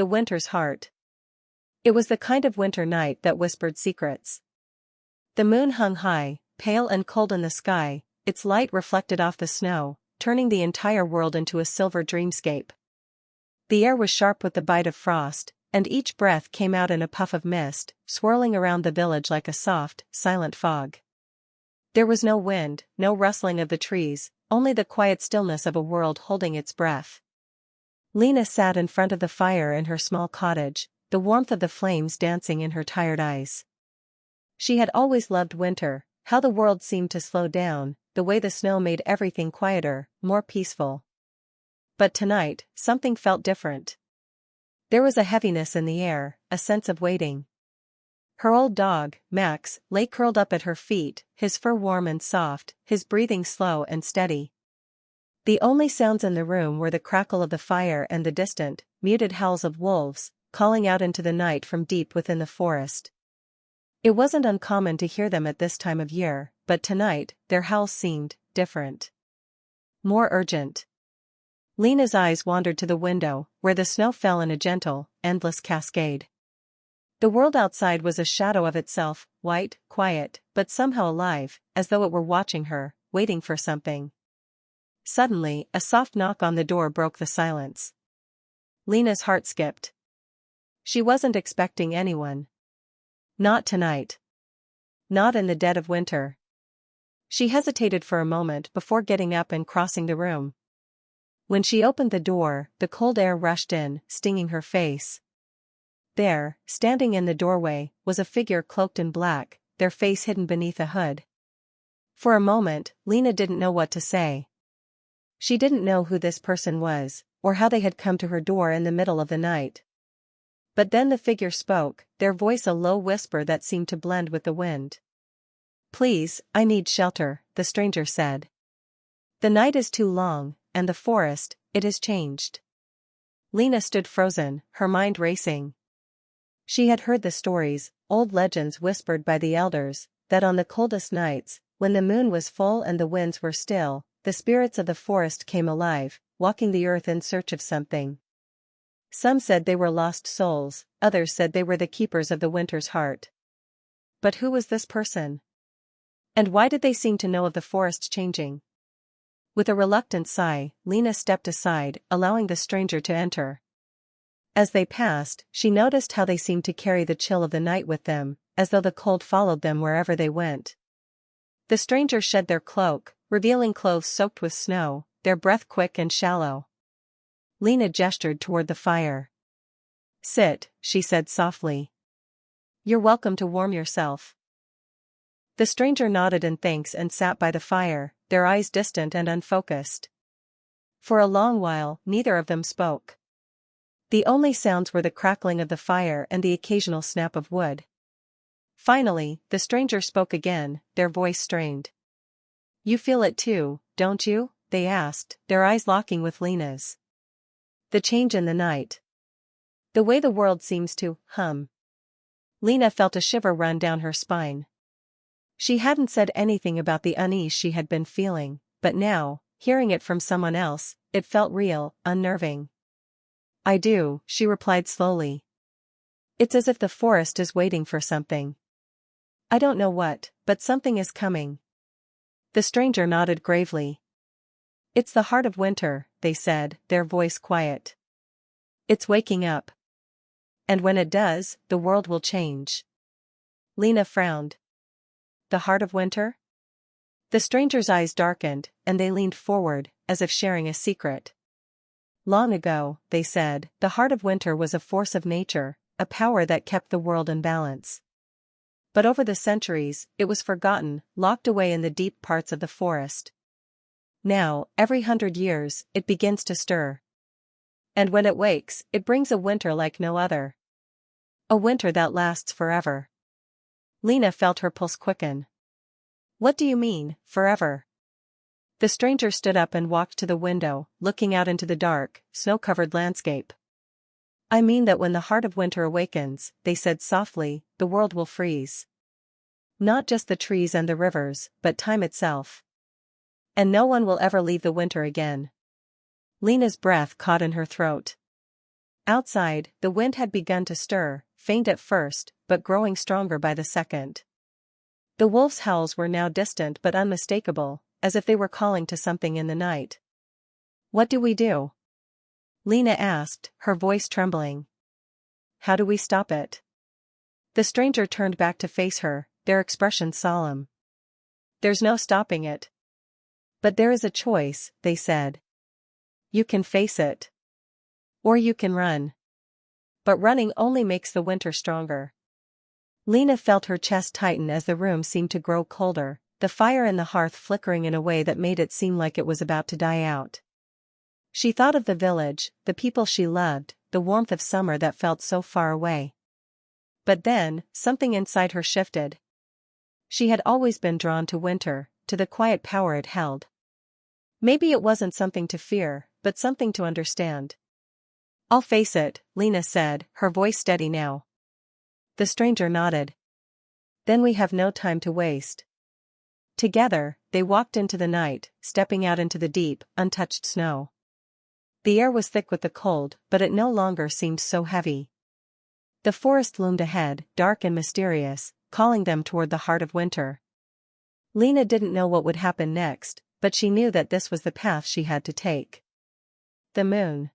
the winter's heart. It was the kind of winter night that whispered secrets. The moon hung high, pale and cold in the sky, its light reflected off the snow, turning the entire world into a silver dreamscape. The air was sharp with the bite of frost, and each breath came out in a puff of mist, swirling around the village like a soft, silent fog. There was no wind, no rustling of the trees, only the quiet stillness of a world holding its breath. Lena sat in front of the fire in her small cottage, the warmth of the flames dancing in her tired eyes. She had always loved winter, how the world seemed to slow down, the way the snow made everything quieter, more peaceful. But tonight, something felt different. There was a heaviness in the air, a sense of waiting. Her old dog, Max, lay curled up at her feet, his fur warm and soft, his breathing slow and steady. The only sounds in the room were the crackle of the fire and the distant, muted howls of wolves, calling out into the night from deep within the forest. It wasn't uncommon to hear them at this time of year, but tonight, their howls seemed different. More urgent. Lena's eyes wandered to the window, where the snow fell in a gentle, endless cascade. The world outside was a shadow of itself, white, quiet, but somehow alive, as though it were watching her, waiting for something. Suddenly, a soft knock on the door broke the silence. Lena's heart skipped. She wasn't expecting anyone. Not tonight. Not in the dead of winter. She hesitated for a moment before getting up and crossing the room. When she opened the door, the cold air rushed in, stinging her face. There, standing in the doorway, was a figure cloaked in black, their face hidden beneath a hood. For a moment, Lena didn't know what to say. She didn't know who this person was, or how they had come to her door in the middle of the night. But then the figure spoke, their voice a low whisper that seemed to blend with the wind. "Please, I need shelter," the stranger said. "The night is too long, and the forest, it has changed." Lena stood frozen, her mind racing. She had heard the stories, old legends whispered by the elders, that on the coldest nights, when the moon was full and the winds were still, the spirits of the forest came alive, walking the earth in search of something. Some said they were lost souls, others said they were the keepers of the winter's heart. But who was this person? And why did they seem to know of the forest changing? With a reluctant sigh, Lena stepped aside, allowing the stranger to enter. As they passed, she noticed how they seemed to carry the chill of the night with them, as though the cold followed them wherever they went. The strangers shed their cloak, revealing clothes soaked with snow, their breath quick and shallow. Lena gestured toward the fire. "Sit," she said softly. "You're welcome to warm yourself." The stranger nodded in thanks and sat by the fire, their eyes distant and unfocused. For a long while, neither of them spoke. The only sounds were the crackling of the fire and the occasional snap of wood. Finally, the stranger spoke again, their voice strained. "You feel it too, don't you?" they asked, their eyes locking with Lena's. "The change in the night. The way the world seems to hum." Lena felt a shiver run down her spine. She hadn't said anything about the unease she had been feeling, but now, hearing it from someone else, it felt real, unnerving. "I do," she replied slowly. "It's as if the forest is waiting for something. I don't know what, but something is coming." The stranger nodded gravely. "It's the heart of winter," they said, their voice quiet. "It's waking up. And when it does, the world will change." Lena frowned. The heart of winter? The stranger's eyes darkened, and they leaned forward, as if sharing a secret. "Long ago," they said, "the heart of winter was a force of nature, a power that kept the world in balance. But over the centuries, it was forgotten, locked away in the deep parts of the forest. Now, every 100 years, it begins to stir. And when it wakes, it brings a winter like no other. A winter that lasts forever." Lena felt her pulse quicken. "What do you mean, forever?" The stranger stood up and walked to the window, looking out into the dark, snow-covered landscape. "I mean that when the heart of winter awakens," they said softly, "the world will freeze. Not just the trees and the rivers, but time itself. And no one will ever leave the winter again." Lena's breath caught in her throat. Outside, the wind had begun to stir, faint at first, but growing stronger by the second. The wolves' howls were now distant but unmistakable, as if they were calling to something in the night. "What do we do?" Lena asked, her voice trembling. "How do we stop it?" The stranger turned back to face her, their expression solemn. "There's no stopping it." "But there is a choice," they said. "You can face it. Or you can run. But running only makes the winter stronger." Lena felt her chest tighten as the room seemed to grow colder, the fire in the hearth flickering in a way that made it seem like it was about to die out. She thought of the village, the people she loved, the warmth of summer that felt so far away. But then, something inside her shifted. She had always been drawn to winter, to the quiet power it held. Maybe it wasn't something to fear, but something to understand. "I'll face it," Lena said, her voice steady now. The stranger nodded. "Then we have no time to waste." Together, they walked into the night, stepping out into the deep, untouched snow. The air was thick with the cold, but it no longer seemed so heavy. The forest loomed ahead, dark and mysterious, calling them toward the heart of winter. Lena didn't know what would happen next, but she knew that this was the path she had to take. The moon.